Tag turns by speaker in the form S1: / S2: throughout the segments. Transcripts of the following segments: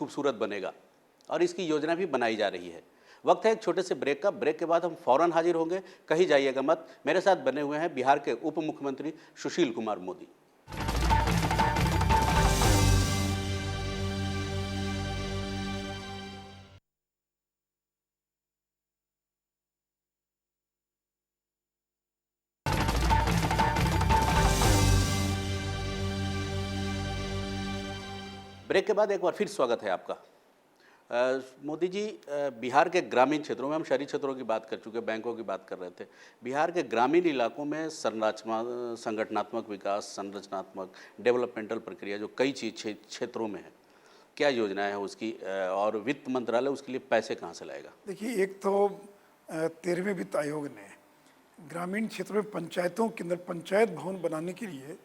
S1: खूबसूरत बनेगा और इसकी योजना भी बनाई जा रही है। वक्त है एक छोटे से ब्रेक का। ब्रेक के बाद हम फौरन हाजिर होंगे, कहीं जाइएगा मत। मेरे साथ बने हुए हैं बिहार के उप मुख्यमंत्री सुशील कुमार मोदी। ब्रेक के बाद एक बार फिर स्वागत है आपका। मोदी जी, बिहार के ग्रामीण क्षेत्रों में, हम शहरी क्षेत्रों की बात कर चुके, बैंकों की बात कर रहे थे। बिहार के ग्रामीण इलाकों में संगठनात्मक विकास, संरचनात्मक डेवलपमेंटल प्रक्रिया जो कई क्षेत्रों में है, क्या योजना है उसकी, और वित्त मंत्रालय उसके लिए पैसे कहाँ से लाएगा?
S2: देखिए, एक तो 13वें वित्त आयोग ने ग्रामीण क्षेत्र में पंचायतों के अंदर पंचायत भवन बनाने के लिए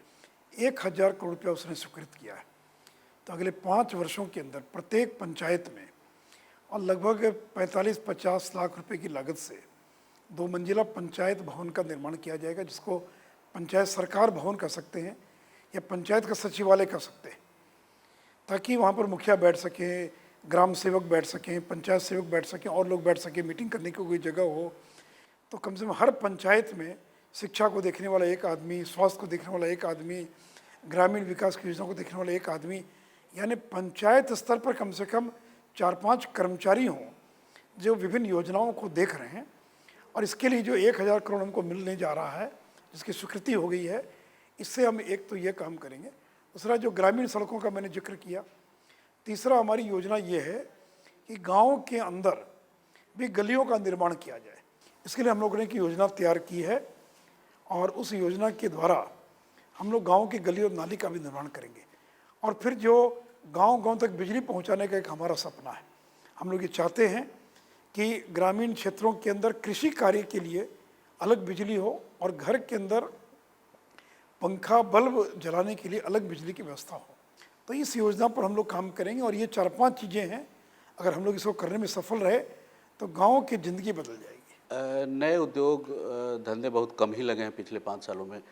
S2: 1000 करोड़ रुपया उसने स्वीकृत किया है। तो अगले 5 वर्षों के अंदर प्रत्येक पंचायत में और लगभग 45-50 लाख रुपए की लागत से 2 मंजिला पंचायत भवन का निर्माण किया जाएगा, जिसको पंचायत सरकार भवन कह सकते हैं या पंचायत का सचिवालय कह सकते हैं, ताकि वहाँ पर मुखिया बैठ सकें, ग्राम सेवक बैठ सकें, पंचायत सेवक बैठ सकें और लोग बैठ सकें, मीटिंग करने की कोई जगह हो। तो कम से कम हर पंचायत में शिक्षा को देखने वाला एक आदमी, स्वास्थ्य को देखने वाला एक आदमी, ग्रामीण विकास की योजना को देखने वाला एक आदमी, यानी पंचायत स्तर पर कम से कम 4-5 कर्मचारी हों जो विभिन्न योजनाओं को देख रहे हैं। और इसके लिए जो 1000 करोड़ हमको मिलने जा रहा है, जिसकी स्वीकृति हो गई है, इससे हम एक तो ये काम करेंगे। दूसरा, जो ग्रामीण सड़कों का मैंने जिक्र किया। तीसरा, हमारी योजना ये है कि गांव के अंदर भी गलियों का निर्माण किया जाए। इसके लिए हम लोगों ने एक योजना तैयार की है और उस योजना के द्वारा हम लोग गाँव की गली और नाली का भी निर्माण करेंगे। और फिर जो गांव-गांव तक बिजली पहुंचाने का एक हमारा सपना है। हम लोग ये चाहते हैं कि ग्रामीण क्षेत्रों के अंदर कृषि कार्य के लिए अलग बिजली हो और घर के अंदर पंखा बल्ब जलाने के लिए अलग बिजली की व्यवस्था हो। तो इस योजना पर हम लोग काम करेंगे और ये 4-5 चीज़ें हैं, अगर हम लोग इसको करने में सफल रहे तो गाँव की ज़िंदगी बदल जाएगी।
S1: नए उद्योग धंधे बहुत कम ही लगे हैं पिछले 5 सालों में।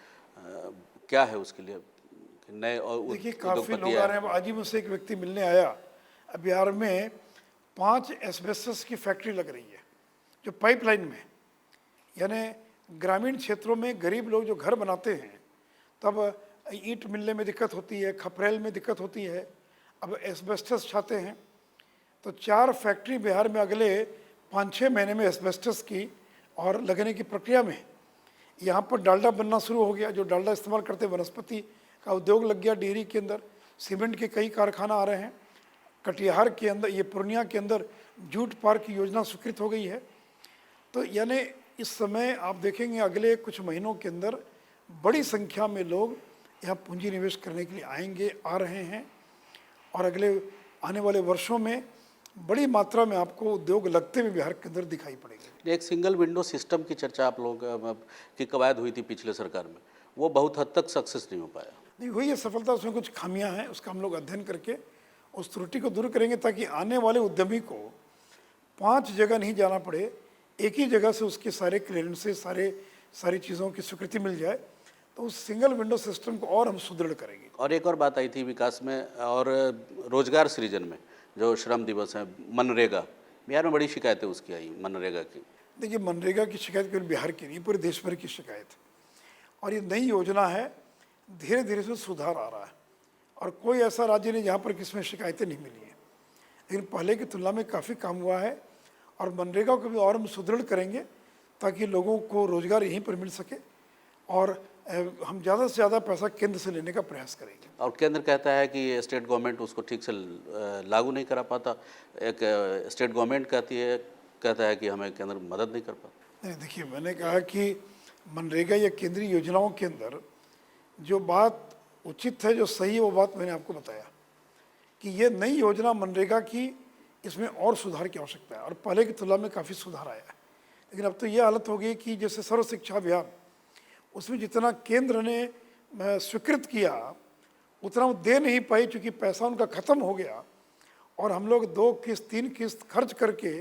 S1: क्या है उसके लिए नए और
S2: देखिए, काफ़ी लोग आ रहे हैं। आज ही मुझसे एक व्यक्ति मिलने आया। अब बिहार में 5 एस्बेस्टस की फैक्ट्री लग रही है जो पाइपलाइन में, यानी ग्रामीण क्षेत्रों में गरीब लोग जो घर बनाते हैं, तब ईंट मिलने में दिक्कत होती है, खपरेल में दिक्कत होती है, अब एस्बेस्टस चाहते हैं। तो 4 फैक्ट्री बिहार में अगले 5-6 महीने में एस्बेस्टस की और लगने की प्रक्रिया में। यहाँ पर डालडा बनना शुरू हो गया, जो डालडा इस्तेमाल करते वनस्पति का उद्योग लग गया। डेयरी के अंदर सीमेंट के कई कारखाना आ रहे हैं। कटिहार के अंदर, ये पूर्णिया के अंदर जूट पार्क की योजना स्वीकृत हो गई है। तो यानी इस समय आप देखेंगे अगले कुछ महीनों के अंदर बड़ी संख्या में लोग यहाँ पूंजी निवेश करने के लिए आएंगे, आ रहे हैं। और अगले आने वाले वर्षों में बड़ी मात्रा में आपको उद्योग लगते हुए बिहार के अंदर दिखाई पड़ेंगे।
S1: एक सिंगल विंडो सिस्टम की चर्चा आप लोग की कवायद हुई थी पिछले सरकार में, वो बहुत हद तक सक्सेस नहीं हो पाया।
S2: नहीं हुई है सफलता, उसमें कुछ खामियां हैं, उसका हम लोग अध्ययन करके उस त्रुटि को दूर करेंगे, ताकि आने वाले उद्यमी को 5 जगह नहीं जाना पड़े, एक ही जगह से उसके सारे क्लियरेंसेस, सारी चीज़ों की स्वीकृति मिल जाए। तो उस सिंगल विंडो सिस्टम को और हम सुदृढ़ करेंगे।
S1: और एक और बात आई थी विकास में और रोजगार सृजन में, जो श्रम दिवस है, मनरेगा, बिहार में बड़ी शिकायतें उसकी आई, मनरेगा की।
S2: देखिए, मनरेगा की शिकायत केवल बिहार की नहीं, पूरे देश भर की शिकायत है। और ये नई योजना है, धीरे धीरे इसमें सुधार आ रहा है और कोई ऐसा राज्य नहीं जहाँ पर किसमें शिकायतें नहीं मिली हैं। लेकिन पहले की तुलना में काफ़ी काम हुआ है और मनरेगा को भी और हम सुदृढ़ करेंगे ताकि लोगों को रोज़गार यहीं पर मिल सके और हम ज़्यादा से ज़्यादा पैसा केंद्र से लेने का प्रयास करेंगे।
S1: और केंद्र कहता है कि स्टेट गवर्नमेंट उसको ठीक से लागू नहीं करा पाता। एक स्टेट गवर्नमेंट कहता है कि हमें केंद्र मदद नहीं कर पाता।
S2: नहीं, देखिए, मैंने कहा कि मनरेगा या केंद्रीय योजनाओं के अंदर जो बात उचित है, जो सही है, वो बात मैंने आपको बताया कि ये नई योजना मनरेगा की, इसमें और सुधार की आवश्यकता है और पहले की तुलना में काफ़ी सुधार आया है। लेकिन अब तो ये हालत हो गई कि जैसे सर्व शिक्षा अभियान, उसमें जितना केंद्र ने स्वीकृत किया उतना वो दे नहीं पाई, चूँकि पैसा उनका ख़त्म हो गया और हम लोग 2 किस्त 3 किस्त खर्च करके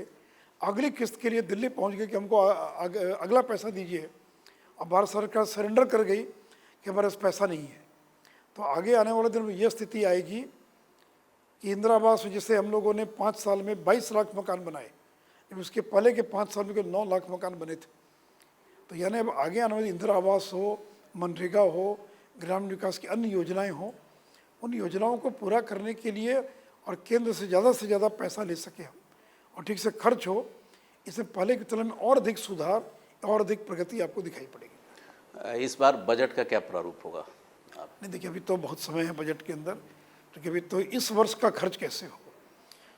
S2: अगली किस्त के लिए दिल्ली पहुंच गए कि हमको अगला पैसा दीजिए। अब भारत सरकार सरेंडर कर गई कि हमारे पास पैसा नहीं है। तो आगे आने वाले दिन में ये स्थिति आएगी कि इंदिरा आवास में जैसे हम लोगों ने 5 साल में 22 लाख मकान बनाए, जब उसके पहले के 5 साल में 9 लाख मकान बने थे। तो यानी अब आगे आने वाली इंदिरा आवास हो, मनरेगा हो, ग्रामीण विकास की अन्य योजनाएं हो, उन योजनाओं को पूरा करने के लिए और केंद्र से ज़्यादा पैसा ले सके हम और ठीक से खर्च हो, इसमें पहले की तुलना में और अधिक सुधार और अधिक प्रगति आपको दिखाई पड़ेगी।
S1: इस बार बजट का क्या प्रारूप होगा?
S2: नहीं देखिए, अभी तो बहुत समय है बजट के अंदर, क्योंकि अभी तो इस वर्ष का खर्च कैसे हो,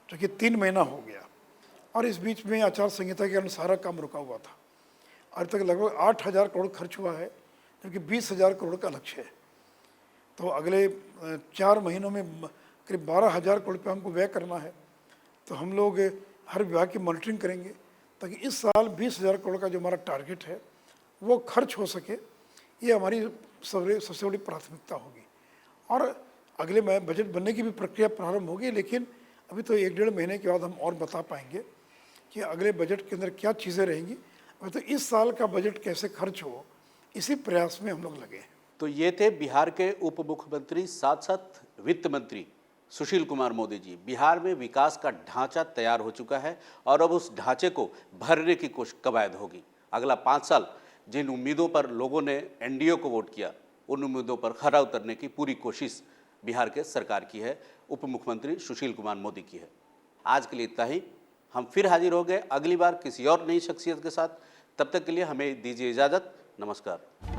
S2: क्योंकि 3 महीना हो गया और इस बीच में आचार संहिता के कारण सारा काम रुका हुआ था। आज तक लगभग 8,000 करोड़ खर्च हुआ है, जबकि 20,000 करोड़ का लक्ष्य है। तो अगले 4 महीनों में करीब 12,000 करोड़ रुपये हमको व्यय करना है। तो हम लोग हर विभाग की मॉनिटरिंग करेंगे ताकि इस साल 20,000 करोड़ का जो हमारा टारगेट है वो खर्च हो सके। ये हमारी सबसे बड़ी प्राथमिकता होगी और अगले बजट बनने की भी प्रक्रिया प्रारंभ होगी, लेकिन अभी तो 1-1.5 महीने के बाद हम और बता पाएंगे कि अगले बजट के अंदर क्या चीज़ें रहेंगी। तो इस साल का बजट कैसे खर्च हो, इसी प्रयास में हम लोग लगे हैं।
S1: तो ये थे बिहार के उप मुख्यमंत्री साथ साथ वित्त मंत्री सुशील कुमार मोदी जी। बिहार में विकास का ढांचा तैयार हो चुका है और अब उस ढांचे को भरने की कवायद होगी। अगला 5 साल जिन उम्मीदों पर लोगों ने एनडीए को वोट किया, उन उम्मीदों पर खरा उतरने की पूरी कोशिश बिहार के सरकार की है, उप मुख्यमंत्री सुशील कुमार मोदी की है। आज के लिए इतना ही। हम फिर हाजिर हो गए अगली बार किसी और नई शख्सियत के साथ। तब तक के लिए हमें दीजिए इजाज़त। नमस्कार।